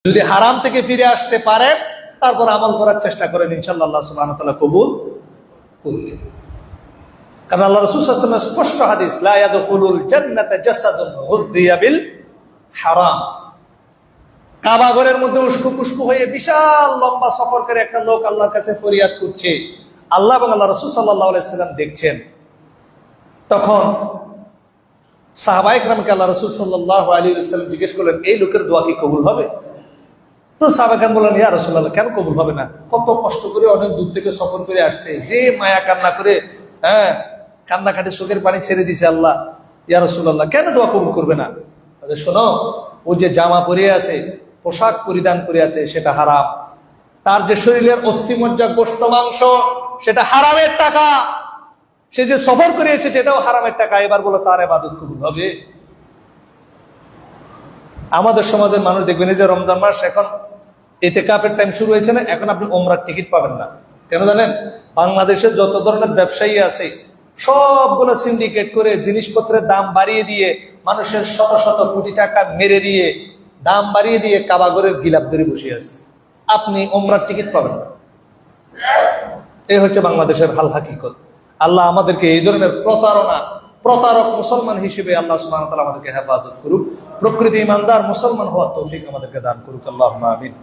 যদি হারাম থেকে ফিরে আসতে পারেন তারপর আমল করার চেষ্টা করেন, ইনশাআল্লাহ আল্লাহ সুবহানাহু ওয়া তাআলা কবুল করবেন। কারণ আল্লাহ রাসূল সাল্লাল্লাহু আলাইহি ওয়াসাল্লাম স্পষ্ট হাদিস, লা ইয়াদখুলুল জান্নাতা জাসাদুন গুযযিয়া বিল হারাম। কাবা ঘরের মধ্যে উস্কো পুস্কো হয়ে বিশাল লম্বা সফর করে একটা লোক আল্লাহর কাছে ফরিয়াদ করছে, আল্লাহ এবং আল্লাহ রাসূল সাল্লাল্লাহু আলাইহি ওয়াসাল্লাম দেখছেন। তখন সাহাবায়ে কেরামকে আল্লাহ রাসূল সাল্লাল্লাহু আলাইহি ওয়াসাল্লাম জিজ্ঞেস করলেন, এই লোকের দোয়া কি কবুল হবে? তো সাহাবায়ে কেরাম বললেন, ইয়া রাসূলুল্লাহ, কেন কবুল হবে না? কত কষ্ট করে অনেক দূর থেকে সফর করে আসছে, যে মায়া কান্না করে কান্নাকাটি চোখের পানি ছেড়ে দিছে আল্লাহ, ইয়া রাসূলুল্লাহ কেন দোয়া কবুল করবে না? শোনো, ও যে জামা পরে আছে, পোশাক পরিধান করে আছে, সেটা হারাম। তার যে শরীরের অস্থিমজ্জা গোশত মাংস, সেটা হারামের টাকা। সে যে সফর করে এসেছে, এটাও হারামের টাকা। এবার বলো তার ইবাদত কবুল হবে? আমাদের সমাজের মানুষ দেখবেন, এই যে রমজান মাস, এখন ইতিকাফের টাইম শুরু হয়েছে না, এখন আপনি ওমরার টিকিট পাবেন না। কেন জানেন? বাংলাদেশের যত ধরনের ব্যবসায়ী আছে সবগুলো সিন্ডিকেট করে জিনিসপত্রের দাম বাড়িয়ে দিয়ে, মানুষের শত শত কোটি টাকা মেরে দিয়ে, দাম বাড়িয়ে দিয়ে কাবাগরের গিলাপ ধরে বসে আছে। আপনি ওমরার টিকিট পাবেন না। এই হচ্ছে বাংলাদেশের হাল হাকিকত। আল্লাহ আমাদেরকে এই ধরনের প্রতারক মুসলমান হিসেবে আল্লাহ সুবহানাহু ওয়া তাআলা আমাদেরকে হেফাজত করুক। প্রকৃতি ইমানদার মুসলমান হওয়ার তৌফিক আমাদেরকে দান করুক। আল্লাহুম্মা আমিন।